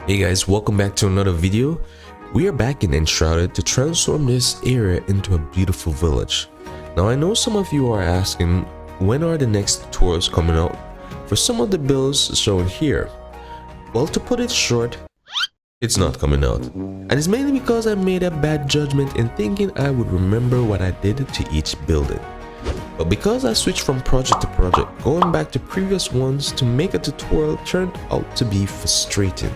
Hey guys, welcome back to another video. We are back in Enshrouded to transform this area into a beautiful village. Now I know some of you are asking, when are the next tours coming out for some of the builds shown here? Well, to put it short, it's not coming out. And it's mainly because I made a bad judgment in thinking I would remember what I did to each building. But because I switched from project to project, going back to previous ones to make a tutorial turned out to be frustrating.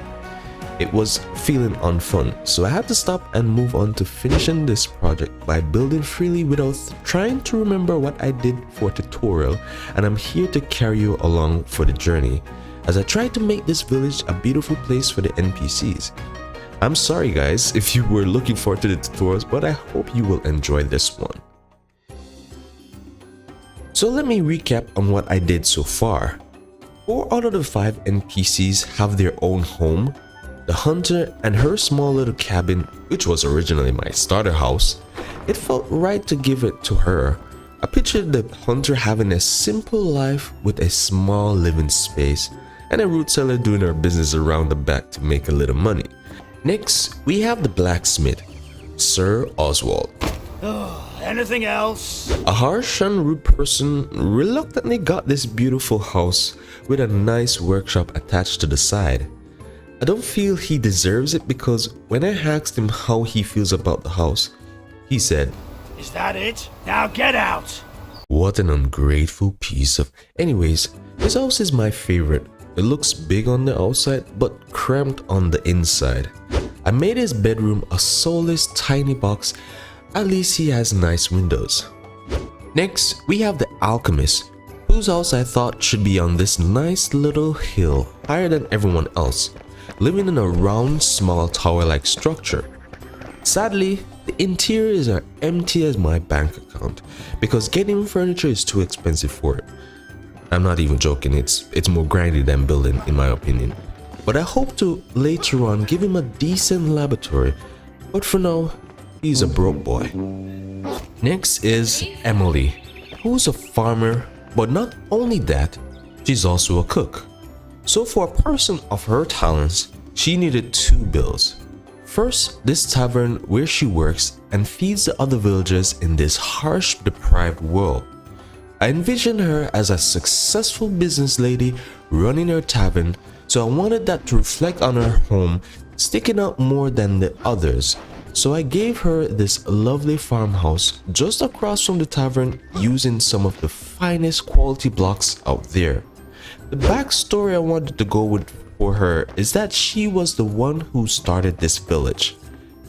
It was feeling unfun, so I had to stop and move on to finishing this project by building freely without trying to remember what I did for a tutorial, and I'm here to carry you along for the journey as I try to make this village a beautiful place for the NPCs. I'm sorry guys if you were looking forward to the tutorials, but I hope you will enjoy this one. So let me recap on what I did so far. 4 out of the 5 NPCs have their own home. The hunter and her small little cabin, which was originally my starter house, it felt right to give it to her. I pictured the hunter having a simple life with a small living space and a root seller doing her business around the back to make a little money. Next, we have the blacksmith, Sir Oswald. Anything else? A harsh and rude person reluctantly got this beautiful house with a nice workshop attached to the side. I don't feel he deserves it because when I asked him how he feels about the house, he said, "Is that it? Now get out!" What an ungrateful piece of... Anyways, his house is my favorite. It looks big on the outside but cramped on the inside. I made his bedroom a soulless tiny box. At least he has nice windows. Next, we have the alchemist, whose house I thought should be on this nice little hill higher than everyone else, living in a round, small tower-like structure. Sadly, the interiors are empty as my bank account because getting furniture is too expensive for it. I'm not even joking, it's more grindy than building in my opinion. But I hope to later on give him a decent laboratory, but for now, he's a broke boy. Next is Emily, who's a farmer, but not only that, she's also a cook. So for a person of her talents, she needed 2 bills. First, this tavern where she works and feeds the other villagers in this harsh, deprived world. I envisioned her as a successful business lady running her tavern, so I wanted that to reflect on her home, sticking out more than the others. So I gave her this lovely farmhouse just across from the tavern using some of the finest quality blocks out there. The backstory I wanted to go with for her is that she was the one who started this village.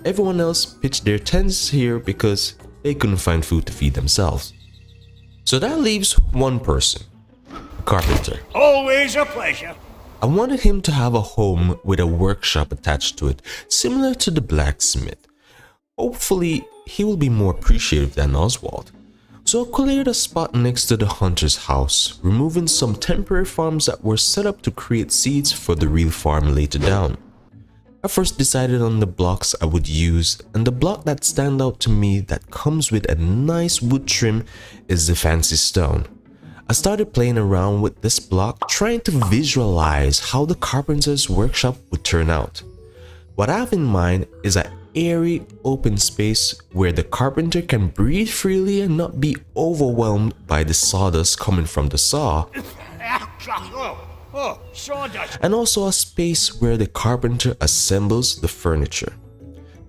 Everyone else pitched their tents here because they couldn't find food to feed themselves. So that leaves one person, a carpenter. Always a pleasure. I wanted him to have a home with a workshop attached to it, similar to the blacksmith. Hopefully, he will be more appreciative than Oswald. So I cleared a spot next to the hunter's house, removing some temporary farms that were set up to create seeds for the real farm later down. I first decided on the blocks I would use, and the block that stand out to me that comes with a nice wood trim is the fancy stone. I started playing around with this block, trying to visualize how the carpenter's workshop would turn out. What I have in mind is an airy, open space where the carpenter can breathe freely and not be overwhelmed by the sawdust coming from the saw. Sawdust. And also a space where the carpenter assembles the furniture.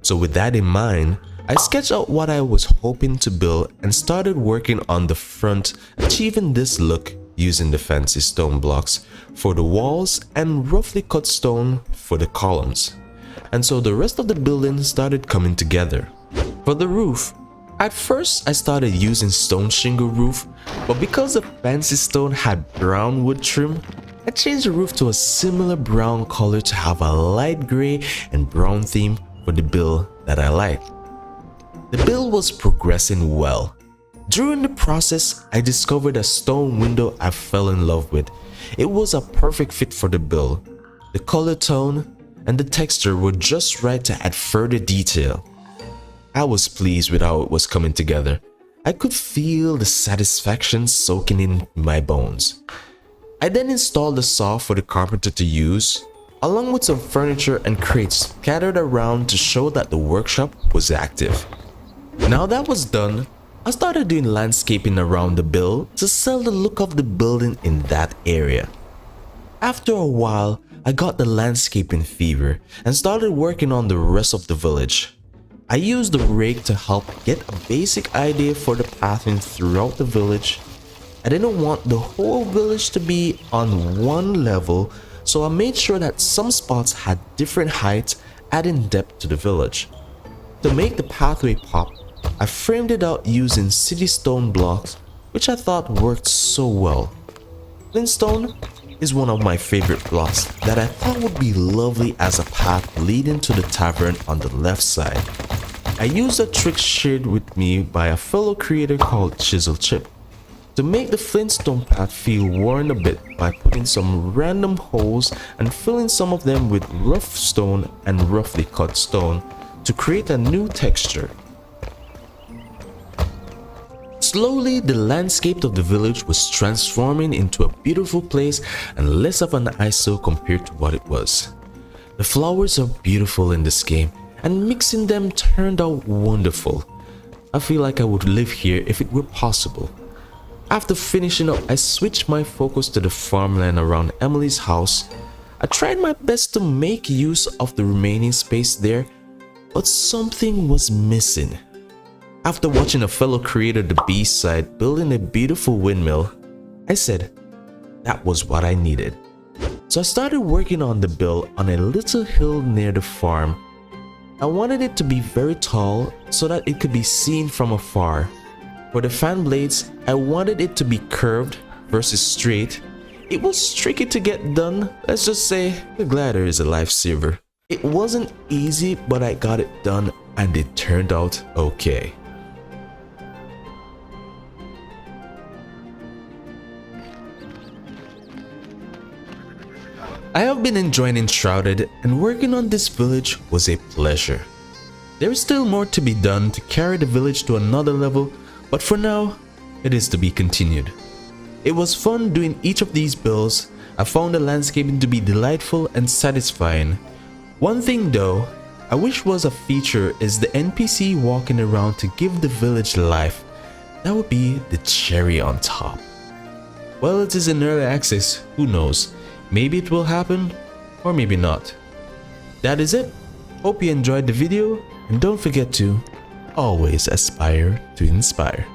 So with that in mind, I sketched out what I was hoping to build and started working on the front, achieving this look using the fancy stone blocks for the walls and roughly cut stone for the columns. And so the rest of the building started coming together. For the roof, at first I started using stone shingle roof, but because the fancy stone had brown wood trim, I changed the roof to a similar brown color to have a light gray and brown theme for the build that I liked. The build was progressing well. During the process, I discovered a stone window I fell in love with. It was a perfect fit for the build. The color tone and the texture were just right to add further detail. I was pleased with how it was coming together. I could feel the satisfaction soaking in my bones. I then installed the saw for the carpenter to use, along with some furniture and crates scattered around to show that the workshop was active. Now that was done, I started doing landscaping around the build to sell the look of the building in that area. After a while, I got the landscaping fever and started working on the rest of the village. I used the rake to help get a basic idea for the pathing throughout the village. I didn't want the whole village to be on one level, so I made sure that some spots had different heights, adding depth to the village. To make the pathway pop, I framed it out using city stone blocks, which I thought worked so well. Flintstone is one of my favorite blocks that I thought would be lovely as a path leading to the tavern on the left side. I used a trick shared with me by a fellow creator called Chisel Chip to make the Flintstone path feel worn a bit by putting some random holes and filling some of them with rough stone and roughly cut stone to create a new texture. Slowly, the landscape of the village was transforming into a beautiful place and less of an eyesore compared to what it was. The flowers are beautiful in this game, and mixing them turned out wonderful. I feel like I would live here if it were possible. After finishing up, I switched my focus to the farmland around Emily's house. I tried my best to make use of the remaining space there, but something was missing. After watching a fellow creator, the B-side, building a beautiful windmill, I said that was what I needed. So I started working on the build on a little hill near the farm. I wanted it to be very tall so that it could be seen from afar. For the fan blades, I wanted it to be curved versus straight. It was tricky to get done. Let's just say the glider is a lifesaver. It wasn't easy, but I got it done and it turned out okay. I have been enjoying Enshrouded, and working on this village was a pleasure. There is still more to be done to carry the village to another level, but for now, it is to be continued. It was fun doing each of these builds. I found the landscaping to be delightful and satisfying. One thing though, I wish was a feature is the NPC walking around to give the village life. That would be the cherry on top. Well, it is in early access, who knows? Maybe it will happen, or maybe not. That is it. Hope you enjoyed the video, and don't forget to always aspire to inspire.